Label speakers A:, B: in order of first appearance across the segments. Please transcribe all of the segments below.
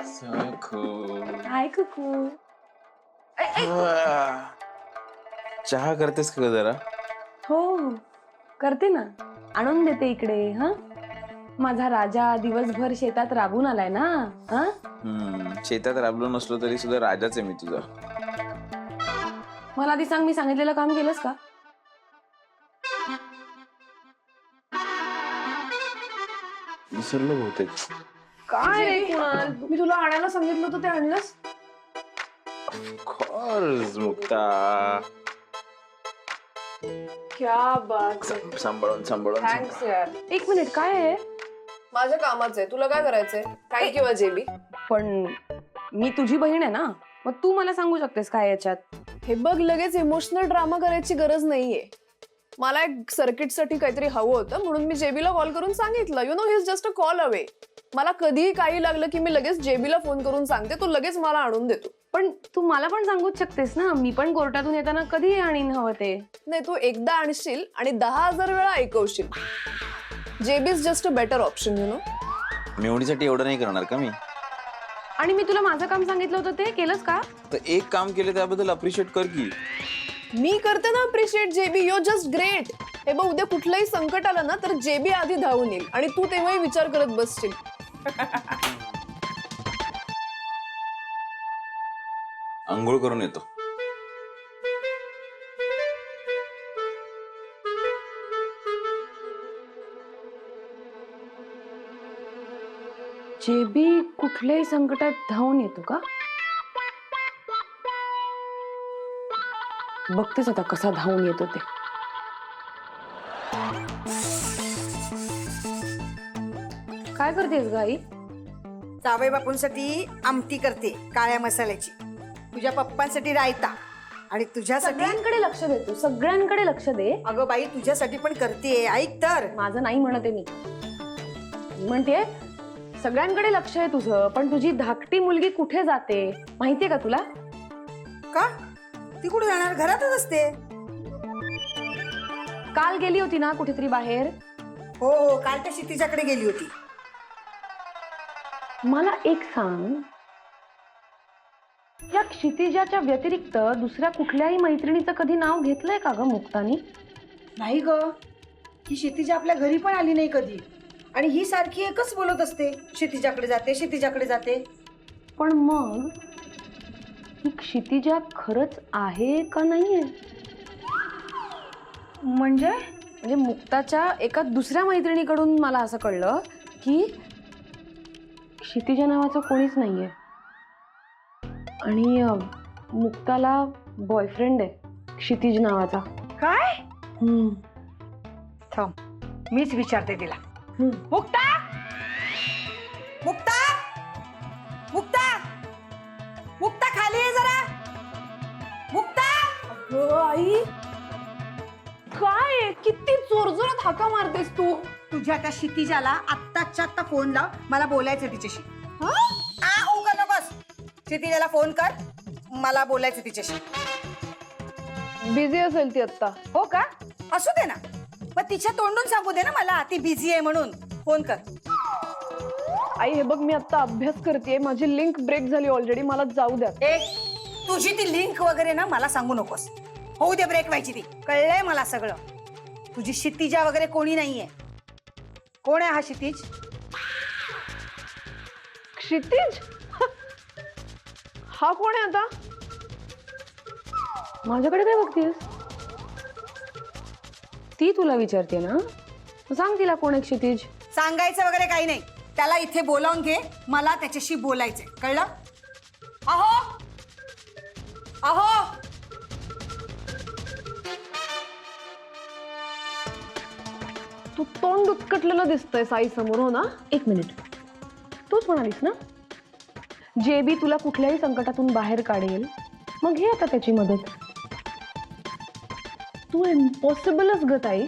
A: हाय कुकू.
B: चहा करतेस का जरा?
A: हो करते ना, आणून देते इकडे. हा माझा राजा दिवसभर शेतात राबून आलाय ना. हा
B: शेतात राबलो नसलो तरी सुद्धा राजाच आहे मी तुझा.
A: मला आधी सांग, मी सांगितलेलं काम केलंस का?
B: विसरलो बहुतेक.
A: काय रे कुणाल, मी तुला आणायला सांगितलं होतं ते आणलंस?
B: ऑफकोर्स मुक्ता.
A: क्या बात.
B: सांभाळून सांभाळून.
A: थँक्स यार. एक मिनिट, काय आहे?
C: माझ्या कामाचं आहे, तुला काय करायचंय? काय किंवा जेबी?
A: पण मी तुझी बहीण आहे ना, मग तू मला सांगू शकतेस काय याच्यात?
C: हे बघ, लगेच इमोशनल ड्रामा करायची गरज नाहीये. मला एक सर्किट साठी काहीतरी हवं होतं म्हणून मी जेबीला कॉल करून सांगितलं. You know, he is just a call away. मला कधीही काही लागलं की मी लगेच जेबीला फोन करून सांगते, तो लगेच मला आणून देतो.
A: पण तू मला पण सांगूच शकतेस ना, मी पण कोर्टातून येताना कधी आणीन हवं ते.
C: नाही, तू एकदा आणशील आणि 10,000 वेळा ऐकवशील. JB is just a better option, you know.
B: मेवणीसाठी एवढं नाही करणार का मी?
A: आणि मी तुला माझं काम सांगितलं होतं ते केलंस का?
B: तर एक काम केलं त्याबद्दल अप्रिशिएट कर की.
C: मी करते ना अप्रिशिएट जेबी. You just great. हे बघ, उद्या कुठलंही संकट आलं ना तर जेबी आधी धावून येईल आणि तू तेव्हाही विचार करत बसशील.
B: अंघोळ करून येतो.
A: जेबी कुठल्याही संकटात धावून येतो का? बघतेच आता कसा धावून येतो ते. काय करतेस ग आई?
D: जावई बापूंसाठी आमटी करते काळ्या मसाल्याची, तुझ्या पप्पांसाठी रायता आणि तुझ्यासाठी.
A: सगळ्यांकडे लक्ष दे तू, सगळ्यांकडे लक्ष दे.
D: अगं बाई, तुझ्यासाठी पण करते, ऐक तर.
A: माझं नाही म्हणते मी. म्हणते सगळ्यांकडे लक्ष आहे तुझं, पण तुझी धाकटी मुलगी कुठे जाते माहितीये का तुला?
D: का? ती कुठे जाणार? घरातच असते.
A: काल गेली होती ना कुठेतरी बाहेर?
D: हो हो, काल त्या तिच्याकडे गेली होती.
A: मला एक सांग, या क्षितिजाच्या व्यतिरिक्त दुसऱ्या कुठल्याही मैत्रिणीचं कधी नाव घेतलंय का ग मुक्तानी?
D: नाही ग, ही क्षितिजा आपल्या घरी पण आली नाही कधी, आणि ही सारखी एकच बोलत असते, क्षितिजाकडे जाते क्षितिजाकडे जाते.
A: पण मग ही क्षितिजा खरंच आहे का नाहीये? म्हणजे मुक्ताच्या एका दुसऱ्या मैत्रिणीकडून मला असं कळलं की क्षितिजा नावाचं कोणीच नाहीये आणि मुक्ताला बॉयफ्रेंड आहे क्षितिज नावाचा.
D: काय? थांब, मीच विचारते तिला. मुक्ता, मुक्ता, मुक्ता, मुक्ता, खाली ये जरा. मुक्ता.
C: आई, काय किती जोरजोरात हाका मारतेस तू?
D: तुझ्या त्या क्षितिजाला आत्ताच्या आत्ता फोन लाव, मला बोलायचं तिच्याशी. बस, क्षितिजाला फोन कर, मला बोलायचं तिच्याशी.
C: बिझी असेल ती आता.
D: हो का? असू दे ना, मग तिच्या तोंडून सांगू दे ना मला ती बिझी आहे म्हणून. फोन कर.
C: आई, हे बघ, मी आता अभ्यास करतेय, माझी लिंक ब्रेक झाली ऑलरेडी, मला जाऊ द्या.
D: तुझी ती लिंक वगैरे ना मला सांगू नकोस. होऊ दे ब्रेक व्हायची ती, कळलंय मला सगळं. तुझी क्षितिजा वगैरे कोणी नाहीये. कोण आहे हा क्षितिज?
C: क्षितिज? हा कोण आहे आता?
A: माझ्याकडे काय बघतेस? ती तुला विचारते ना, सांग तिला कोण आहे क्षितिज.
D: सांगायचं वगैरे काही नाही, त्याला इथे बोलावून घे, मला त्याच्याशी बोलायचंय, कळलं? अहो अहो,
C: तू तोंड उचकटलेलं दिसतंय साई समोर, हो ना?
A: एक मिनिट, तूच म्हणालीस ना जेबी तुला कुठल्याही संकटातून बाहेर काढेल, मग घे आता त्याची मदत.
C: तू इम्पॉसिबलच ग ताई.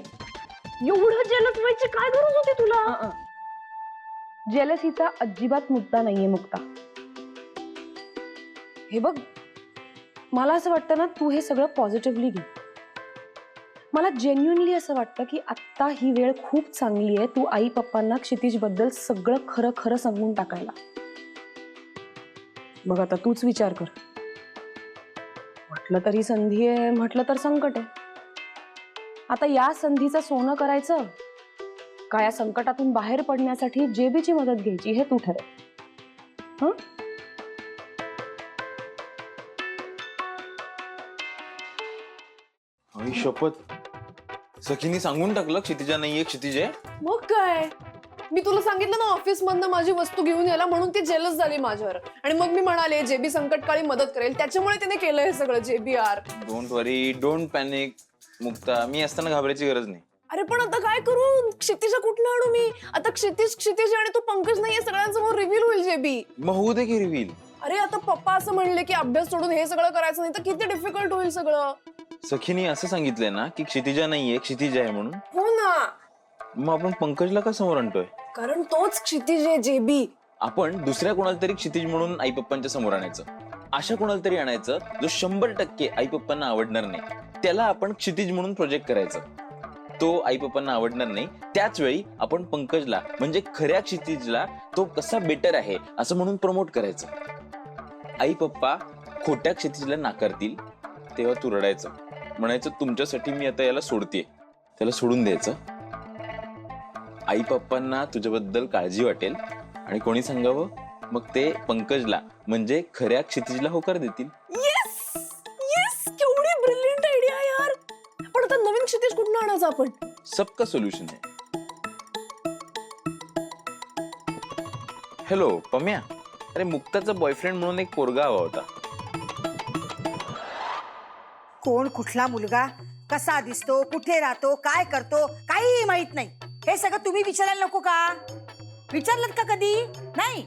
C: एवढं जेलस व्हायची काय गरज होती तुला?
A: जेलसीचा अजिबात मुद्दा नाहीये मुक्ता. हे बघ, मला असं वाटतं ना, तू हे सगळं पॉझिटिव्हली घे. मला जेन्युइनली असं वाटतं की आत्ता ही वेळ खूप चांगली आहे तू आई पप्पांना क्षितिज बद्दल सगळं खरं खरं सांगून टाकायला. मग आता तूच विचार कर. म्हटलं तरी संधी आहे, म्हटलं तर संकट आहे. आता या संधीचं सोनं करायचं का या संकटातून बाहेर पडण्यासाठी जेबीची मदत घ्यायची हे तू ठरव. हं?
B: आई शपथ, सखीने सांगून टाकलं क्षितिजा नाहीये, क्षितिज आहे.
C: मग काय, मी तुला सांगितलं ना ऑफिस मधनं माझी वस्तू घेऊन यायला, म्हणून ती जेलस झाली माझ्यावर. आणि मग मी म्हणाले जेबी संकटकाळी मदत करेल, त्याच्यामुळे त्याने केलं हे सगळं. JBR,
B: don't worry, don't panic. Mukta, मी असताना घाबरायची गरज नाही.
C: अरे पण आता काय करू, क्षितिजा कुठनं आणू मी आता? क्षितिज आणि तू पंकज नाहीये, सगळ्यांसमोर रिव्हील होईल जेबी.
B: मग होऊ दे की रिव्हील.
C: अरे आता पप्पा असं म्हणले की अभ्यास सोडून हे सगळं करायचं नाही तर किती डिफिकल्ट होईल सगळं.
B: सखीने असं सांगितलंय ना की क्षितिजा नाहीये, क्षितिज आहे म्हणून.
C: हो ना,
B: मग आपण पंकजला का समोर आणतोय?
C: कारण तोच क्षितिज आहे जेबी.
B: आपण दुसऱ्या कोणाला तरी क्षितिज म्हणून आई पप्पांच्या समोर आणायचं. अशा कोणाला तरी आणायचं जो 100% आई पप्पांना आवडणार नाही, त्याला आपण क्षितिज म्हणून प्रोजेक्ट करायचं. तो आई पप्पांना आवडणार नाही, त्याच वेळी आपण पंकजला म्हणजे खऱ्या क्षितिजला तो कसा बेटर आहे असं म्हणून प्रमोट करायचं. आई पप्पा खोट्या क्षितिजला नाकारतील तेव्हा तू रडायचं, म्हणायचं तुमच्यासाठी मी आता याला सोडतेय. त्याला सोडून द्यायचं. आई पप्पांना तुझ्याबद्दल काळजी वाटेल आणि कोणी सांगावं, मग ते पंकजला म्हणजे खऱ्या क्षितिजला होकार देतील.
C: येस येस, केवढी ब्रिलियंट आयडिया यार. पण आता नवीन क्षितिज कुठून आणायचं आपण?
B: सबका सोल्युशन आहे. हॅलो पम्या, अरे मुक्ताचा बॉयफ्रेंड म्हणून एक पोरगा हवा होता.
D: कोण, कुठला मुलगा, कसा दिसतो, कुठे राहतो, काय करतो, काहीही माहित नाही. हे सगळं तुम्ही विचारायला नको का? विचारलं का कधी? नाही.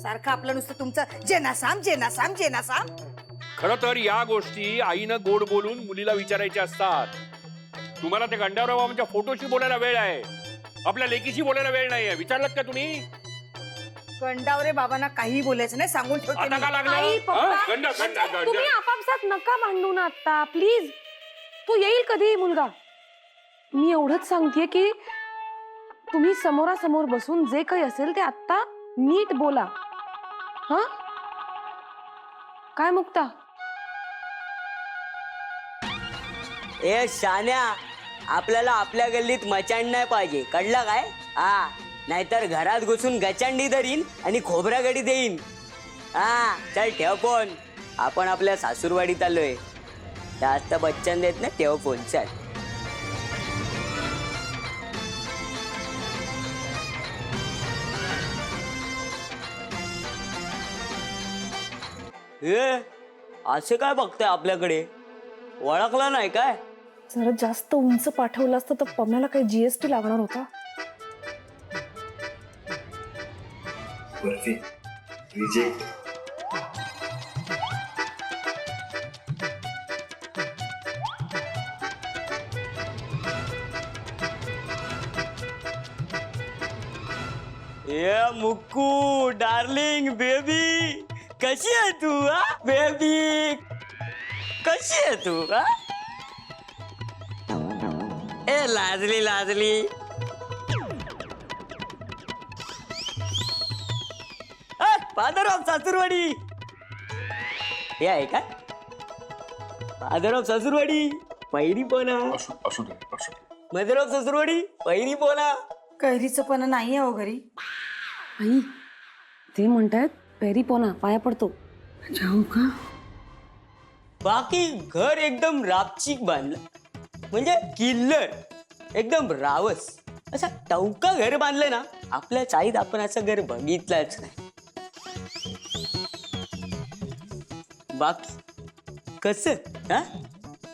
D: सारखं आपलं नुसतं तुमचं जेनासाम जेनासाम जेनासाम.
E: खरं तर या गोष्टी आईनं गोड बोलून मुलीला विचारायच्या असतात. तुम्हाला त्या गंडाराव बाबांच्या फोटोशी बोलायला वेळ आहे, आपल्या लेकीशी बोलायला वेळ नाहीये. विचारलं का तुम्ही?
D: गंडावरे बाबांना काही बोलायचं नाही, सांगून ठेवते
E: आता
D: मी.
E: का लागलं?
A: आई, पप्पा,
E: हं? गंडा गंडा
A: तुम्ही
E: गंडा
A: आपापसात नका भांडू ना आता प्लीज. तू येईल कधी मुलगा? मी एवढंच सांगतेय की तुम्ही समोरासमोर बसून जे काही असेल ते आता नीट बोला. हा काय मुक्ता?
F: ए शान्या, आपल्याला आपल्या गल्लीत मचाण नाही पाहिजे, कळलं काय? हा, नाहीतर घरात घुसून गचांडी धरीन आणि खोबरा गडी देईन. हा चल ठेव फोन, आपण आपल्या सासूरवाडीत आलोय. जास्त बच्चन देत ना, ठेव फोन चल. असं काय बघताय आपल्याकडे? ओळखला नाही काय?
C: जरा जास्त उंच पाठवलं असतं तर पम्याला काही GST लागणार होता.
F: ए मुक्कू डार्लिंग बेबी, कशी आहे तू? हा बेबी, कशी आहे तू? हा ए लाजली लाजली. फादर ऑफ सासूरवाडी हे आहे का? फादर ऑफ सासूरवाडी पहिली पोना. मदर ऑफ सासूरवाडी पहिली पोना.
D: कैरीचं पण नाही आहे घरी.
A: आई ते म्हणतायत पेरी पोना, पाया पडतो. जाऊ का?
F: बाकी घर एकदम रापचिक बांधलं, म्हणजे किल्लर एकदम रावस असं टवका घर बांधलं ना. आपल्या चाळीत आपण असं घर बघितलंच नाही. बाकी कस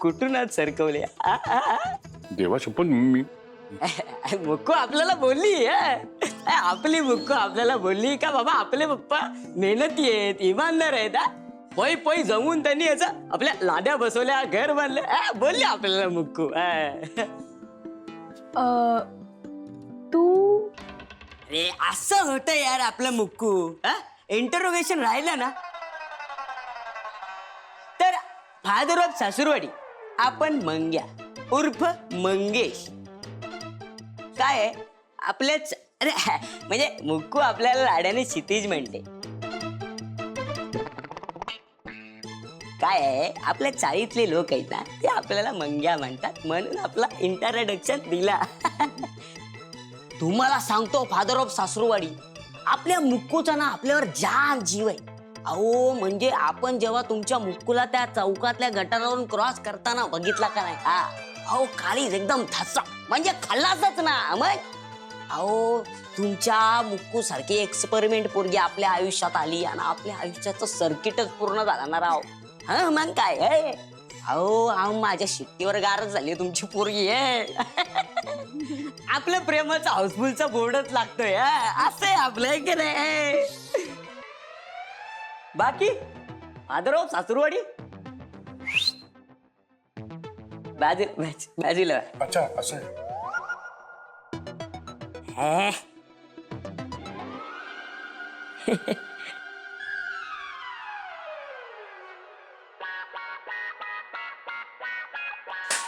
F: कुठून आज सरकवले?
E: देवा शपथ, मी
F: मुक्कू आपल्याला बोलली. आपली मुक्कू आपल्याला बोलली का बाबा आपले पप्पा मेहनती आहेत, इमानदार आहेत. पै पै जमून त्यांनी असं आपल्या लाद्या बसवल्या, घर बांधलं. बोलली आपल्याला मुक्कू.
A: तू
F: अरे असं होतं यार आपलं मुक्कू. इंटरोगेशन राहिलं ना तर फादर ऑफ सासूरवाडी आपण मंग्या उर्फ मंगेश. काय आहे आपल्याच, अरे म्हणजे मुक्कू आपल्याला लाड्याने क्षितिज म्हणते. काय आहे, आपल्या चाळीतले लोक आहेत ना ते आपल्याला मंग्या म्हणतात म्हणून आपला इंट्रोडक्शन दिला. तुम्हाला सांगतो फादर ऑफ सासरूवाडी, आपल्या मुक्कूचा ना आपल्यावर जाम जीव आहे. अहो म्हणजे आपण जेव्हा तुमच्या मुक्कूला त्या चौकातल्या गटारावरून क्रॉस करताना बघितला का नाही, हा अहो काळीज एकदम धसा म्हणजे खल्लासच ना. मग अहो तुमच्या मुक्कू सारखी एक्सपेरिमेंट पोरगी आपल्या आयुष्यात आली आणि आपल्या आयुष्याचं सर्किटच पूर्ण झालं ना राव. हा मग काय आहे, अहो माझ्या शिट्टीवर गारच झाली तुमची पोरगी आहे. आपल्या प्रेमाचा हाऊसफुलचा बोर्डच लागतोय. असं आहे आपलं की नाही. बाकी आदरो सासुरवाडी बाजूला.
E: अच्छा असं आहे.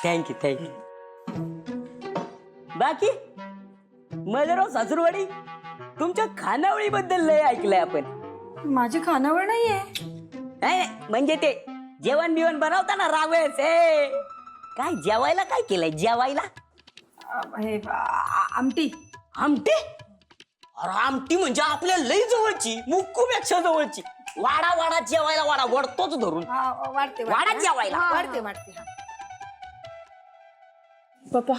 F: थँक्यू. बाकी मजराव सासुरवाडी, तुमच्या खानावळीबद्दल लय ऐकलंय आपण.
D: माझी खानावळ नाहीये.
F: नाही, म्हणजे ते जेवण बिवण बनवताना रावेस काय जेवायला काय केलंय जेवायला?
D: आमटी.
F: आमटी? अरे आमटी म्हणजे आपल्या लई जवळची, मुक्कूपेक्षा जवळची. वाडा वाडा जेवायला, वाडा वडतोच धरून.
D: वाढते
F: वाडा जेवायला.
D: वाढते.
C: पप्पा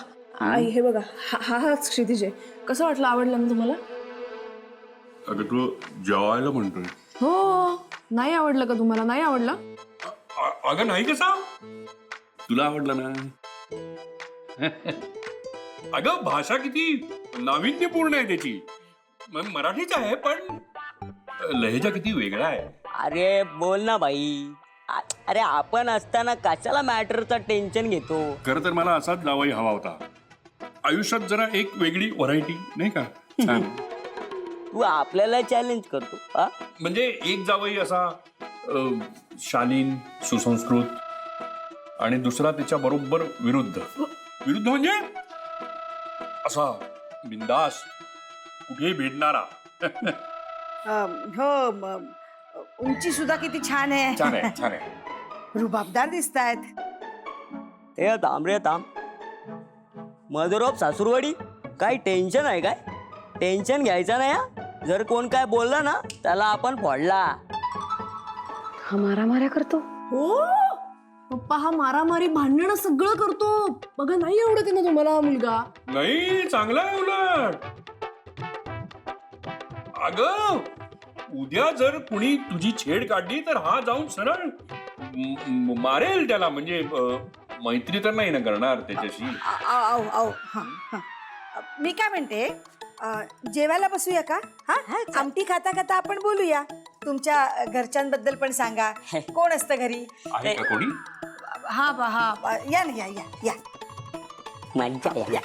C: आई हे बघा, हा क्षितिज आहे. कसं वाटलं, आवडलं ना तुम्हाला?
E: अगं तू जेवायला म्हणतोय?
C: हो. नाही आवडलं का तुम्हाला? नाही आवडला?
E: अगं नाही कसा, तुला आवडलं ना. अगं भाषा किती नाविन्यपूर्ण आहे त्याची. मराठीच आहे पण लहेजा किती वेगळा आहे.
F: अरे बोल ना बाई. अरे आपण असताना कशाला मॅटरचं टेन्शन घेतो.
E: खरं तर मला असाच जावई हवा होता आयुष्यात, जरा एक वेगळी व्हरायटी नाही का. छान.
F: तू आपल्याला चॅलेंज करतो हा?
E: म्हणजे एक जावई असा शालीन, सुसंस्कृत आणि दुसरा त्याच्या बरोबर विरुद्ध. विरुद्ध म्हणजे असा बिंदास, कुठेही भेटणारा.
D: हो, उंची सुद्धा किती छान आहे.
E: छान आहे, छान आहे.
D: रुबाबदार दिसतायत.
F: ते थांब रे थांब. मदर सासूरवाडी, काय टेन्शन आहे काय? टेन्शन घ्यायचं नाही हा. जर कोण काय बोलला ना त्याला आपण फोडला.
A: हा मारामाऱ्या करतो.
C: हो पप्पा, हा मारामारी भांडणं सगळं करतो. बघा, नाही आवडत आहे ना तुम्हाला हा मुलगा?
E: नाही, चांगला आहे उलट. अगं उद्या जर कुणी तुझी छेड काढली तर हा जाऊन सरळ मारेल त्याला. म्हणजे मैत्री तर नाही ना करणार त्याच्याशी.
D: मी काय म्हणते, जेवायला बसूया का? हा, आमटी खाता खाता आपण बोलूया. तुमच्या घरच्यांबद्दल पण सांगा. कोण असतं घरी?
E: आहे का कोणी?
D: हा, या ना, या.
F: मज्जा यायला.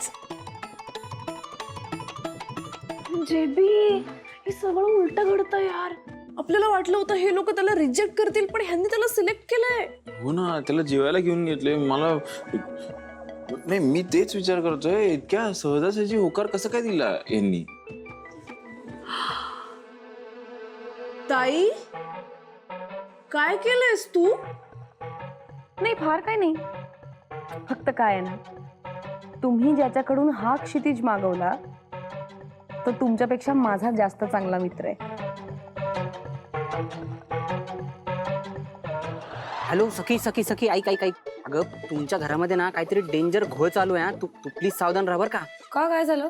C: जेबी, हे सगळं उलट घडतं यार. आपल्याला वाटलं होतं हे लोक त्याला रिजेक्ट करतील, पण ह्यांनी त्याला सिलेक्ट केलंय.
B: हो ना, त्याला जेवायला घेऊन घेतले. मला नाही, मी तेच विचार करतोय, इतक्या सहजासहजी होकार कसं काय दिला यांनी?
C: ताई, काय केलंयस तू?
A: नाही, फार काय नाही. फक्त काय आहे ना, तुम्ही ज्याच्याकडून हा क्षितिज मागवला तो तुमच्यापेक्षा माझा जास्त चांगला मित्र आहे.
G: हॅलो सखी ऐक. अगं तुमच्या घरामध्ये ना काहीतरी डेंजर घोळ चालू आहे. तू प्लीज सावधान राहा बरं का.
A: का, काय झालं?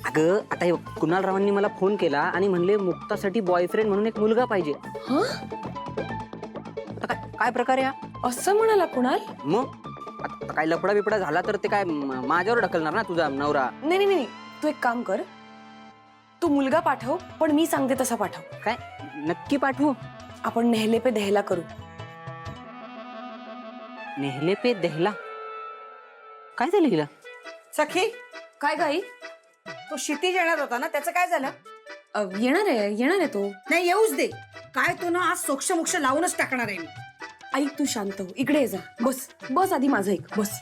G: अगं आता हे कुणाल रावांनी मला फोन केला आणि म्हणले मुक्तासाठी बॉयफ्रेंड म्हणून एक मुलगा पाहिजे. आता काय प्रकार आहे हा?
A: असं म्हणाला कुणाल?
G: मग आता काय लफडा बिपडा झाला तर ते काय माझ्यावर ढकलणार ना तुझा नवरा?
A: नाही, तू एक काम कर, तू मुलगा पाठव, पण मी सांगते तसा पाठव.
G: काय नक्की पाठवू?
A: आपण नेहले पे देहला करू.
G: नेहले पे देहला? काय झालं हिला?
D: सखी,
A: काय गाई?
D: तो क्षितिज येणार होता ना, त्याचं काय झालं?
A: येणार आहे तो.
D: नाही, येऊच दे. काय तो ना आज सोक्ष मोक्ष लावूनच टाकणार आहे मी.
A: ऐक, तू शांत हो, इकडे ये जा. बस आधी माझं ऐक, बस.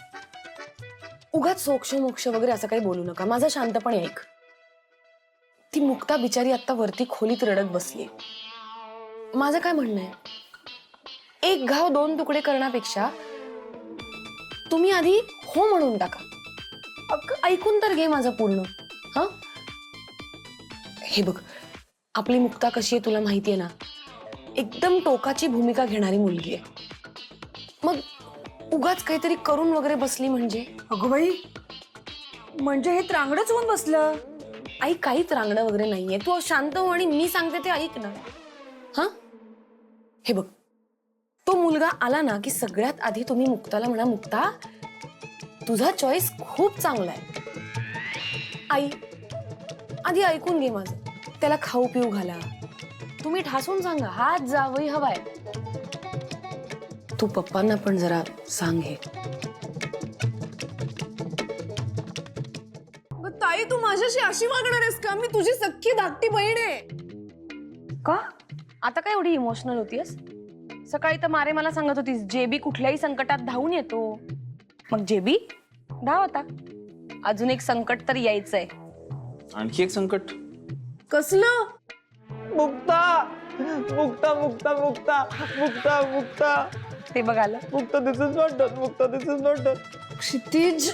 A: उगाच सोक्ष मोक्ष वगैरे असं काही बोलू नका, माझं शांतपणे ऐक. ती मुक्ता बिचारी आता वरती खोलीत रडत बसली. माझं काय म्हणणं आहे, एक घाव दोन तुकडे करण्यापेक्षा तुम्ही आधी हो म्हणून टाका. ऐकून तर घे माझं पूर्ण. हा, हे बघ, आपली मुक्ता कशी आहे तुला माहितीये ना, एकदम टोकाची भूमिका घेणारी मुलगी आहे. मग उगाच काहीतरी करून वगैरे बसली म्हणजे.
D: अगं बाई, म्हणजे हे त्रांगडच होऊन बसलं.
A: आई काहीच रांगणं वगैरे नाहीये. तू शांत हो आणि मी सांगते ते ऐक ना. हा, हे बघ, तो मुलगा आला ना की सगळ्यात आधी तुम्ही मुक्ताला म्हणा, मुक्ता तुझा चॉईस खूप चांगला आहे. आई आधी ऐकून घे माझं. त्याला खाऊ पिऊ घाला. तुम्ही ठासून सांगा हात जावई हवाय. तू पप्पांना पण जरा सांग हे.
C: ताई तू माझ्याशी अशी वागणार आहेस का? मी तुझी सख्खी धाकटी बहीण आहे.
A: का आता काय एवढी इमोशनल होतीस? सकाळी तर मारे मला सांगत होतीस जेबी कुठल्याही संकटात धावून येतो. मग जेबी धाव आता. अजून एक संकट तर यायचंय.
B: आणखी एक संकट.
C: कसलं?
B: मुक्ता मुक्ता मुक्ता मुक्ता मुक्ता मुक्ता
A: ते बघायला
B: Mukta, this is not done. Mukta, this is not done.
C: Kshitij,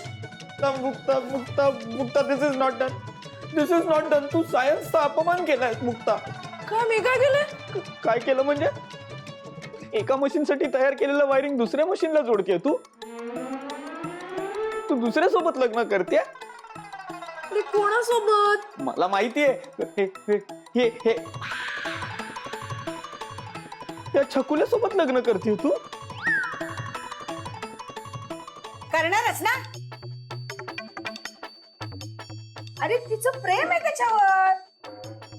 B: Mukta Mukta Mukta, this is not done. This is not done. तू सायन्सचा अपमान केलाय मुक्ता.
C: काय मी काय केलंय?
B: काय केलं म्हणजे? एका मशीनसाठी तयार केलेलं वायरिंग दुसऱ्या मशीनला जोडते तू. तू दुसऱ्या सोबत लग्न करते.
C: अरे कोणासोबत?
B: मला माहितीये. हे हे हे हे त्या छकुल्या सोबत लग्न करते तू.
D: करणारच ना. अरे तिचं प्रेम आहे त्याच्यावर.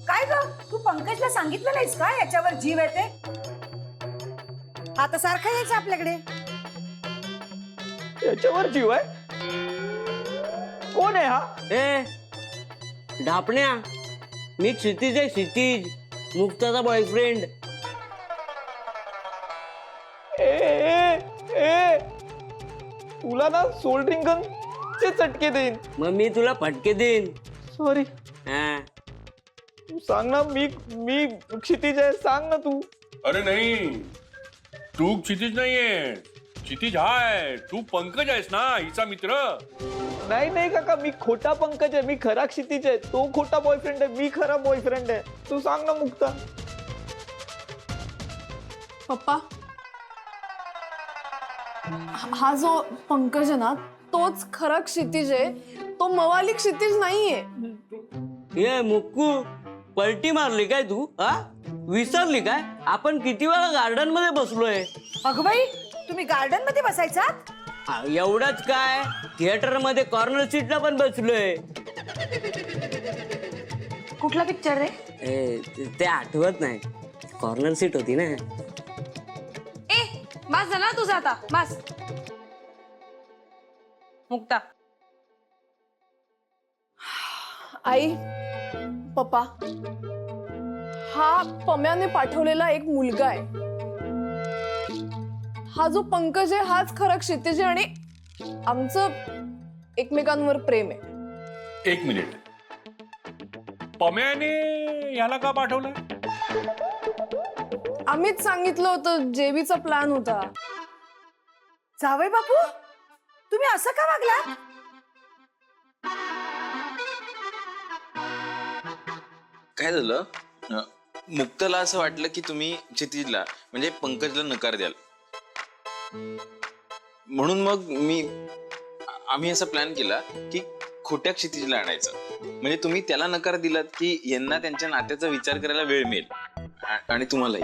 D: काय ग, तू पंकजला सांगितलं नाहीस का याच्यावर जीव आहे ते? आता सारखं यायचं आपल्याकडे.
B: याच्यावर जीव आहे? कोण आहे हा?
F: ए ढापण्या, मी क्षितिज आहे. क्षितिज, मुक्ताचा बॉयफ्रेंड.
B: ए ए ए तुला ना सोल ड्रिंकन चे चटके देईन.
F: मग मी तुला फटके देईन.
B: सॉरी.
F: हा,
B: तू सांग ना. मी मी क्षितिज आहे. सांग ना तू.
E: अरे नाही, तू क्षितिज नाहीये. क्षितिज हाय, तू पंकज आहेस ना, हिचा मित्र.
B: नाही नाही काका, मी खोटा पंकज आहे. मी खरा क्षितिज आहे. तो खोटा बॉयफ्रेंड आहे. मी खरा बॉयफ्रेंड आहे. तू सांग ना मुक्ता.
C: पप्पा, हा जो पंकज आहे ना तोच खरा क्षितिज आहे. तो मवाली क्षितिज नाहीये.
F: ये मुक्कू, पलटी मारली काय तू? हा, विसरली काय? आपण किती वेळा गार्डन मध्ये बसलोय.
D: अगं बाई, तुम्ही गार्डन मध्ये बसायचात?
F: एवढंच काय, थिएटर मध्ये कॉर्नर सीटला पण बसलोय.
A: कुठला पिक्चर रे?
F: ते आठवत नाही. कॉर्नर सीट होती ना.
A: ए बस झाला तुझा आता. बस. मुक्ता,
C: आई, पप्पा, हा पम्याने पाठवलेला एक मुलगा आहे. हा जो पंकज आहे हाच खरा क्षितिज आहे आणि आमचं एकमेकांवर प्रेम आहे.
E: एक मिनिट, पम्याने ह्याला का पाठवलं?
C: आम्हीच सांगितलं होतं. जेबीचा प्लॅन होता.
D: जावई बापू, तुम्ही असं का वागला?
B: काय झालं? मुक्ताला असं वाटलं की तुम्ही क्षितिजला म्हणजे पंकजला नकार द्याल, म्हणून मग आम्ही असा प्लॅन केला की खोट्या क्षितिजला आणायचं. म्हणजे तुम्ही त्याला नकार दिलात की यांना त्यांच्या नात्याचा विचार करायला वेळ मिळेल आणि तुम्हालाही.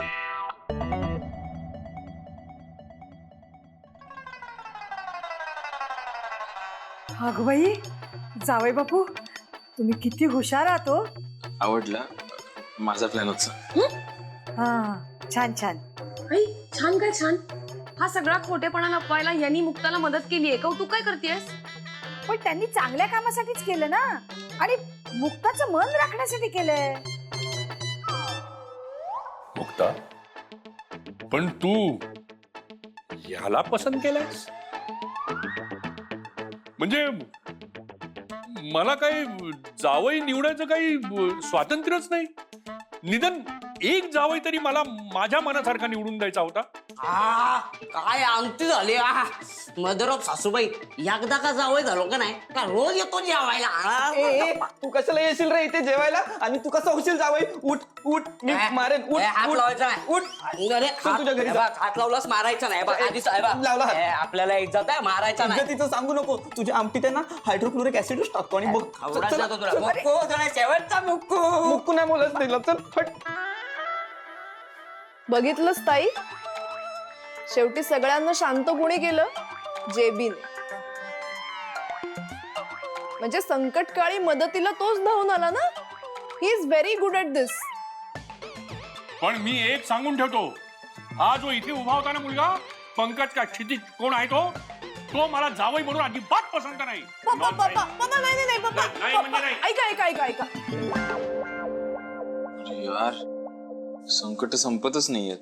D: अगं बाई, जावई बापू तुम्ही किती हुशार आहात हो.
B: आवडला माझा प्लॅन होता.
D: हा, छान छान.
A: आई छान काय छान. हा सगळा खोटेपणा लपवायला यांनी मुक्ताला मदत केली आहे. कौतुक काय करतेस?
D: पण त्यांनी चांगल्या कामासाठीच केलं ना, आणि मुक्ताचं मन राखण्यासाठी केलंय.
E: मुक्ता, पण तू याला पसंत केलंयस म्हणजे मला काही जावई निवडायचं काही स्वातंत्र्यच नाही. निदान एक जावई तरी मला माझ्या मनासारखा निवडून द्यायचा होता.
F: काय अंगठी झाली मदर सासूबाई एकदा का जावय झालो का नाही का रोज येतो जेवायला
B: तू कशाला येशील रे इथे जेवायला आणि तू कसं होशील जावई उठ उठ मी मारेन उठ
F: हात
B: उठ,
F: लावायचा नाही.
B: उठ
F: अरे,
B: चल तुझ्या घरी
F: हे
B: जा.
F: बघ, हात लावलास मारायचा नाही बघ, आधीच आहे बघ.
B: लावला हात.
F: हे, आपल्याला इज्जत आहे मारायचा नाही
B: तिचं सांगू नको तुझ्या आमटीत आहे ना हायड्रोक्लोरिक ऍसिडच टाकतो आणि बघ
F: आवडायचा
B: चला,
F: तो तुला
B: चला.
F: मुक्कू तुला शेवटचा मुक्कू
B: मुक्कू नाही बोलत तिला चल फट
C: बघितलंच ताई, शेवटी सगळ्यांना शांत कोणी केलं? जेबीने. म्हणजे संकटकाळी मदतीला तोच धावून आला ना. He is very good at this.
E: पण मी एक सांगून ठेवतो, हा जो इथे उभा होता ना मुलगा पंकज का क्षितिज कोण आहे तो मला जावई म्हणून अजिबात पसंत नाही.
C: पप्पा
E: Not
C: पप्पा
E: right.
C: पप्पा नाही नाही नाही पप्पा
E: नाही म्हणजे नाही.
C: ऐका ऐका ऐका ऐका
B: अरे यार संकट संपतच नाहीयेत.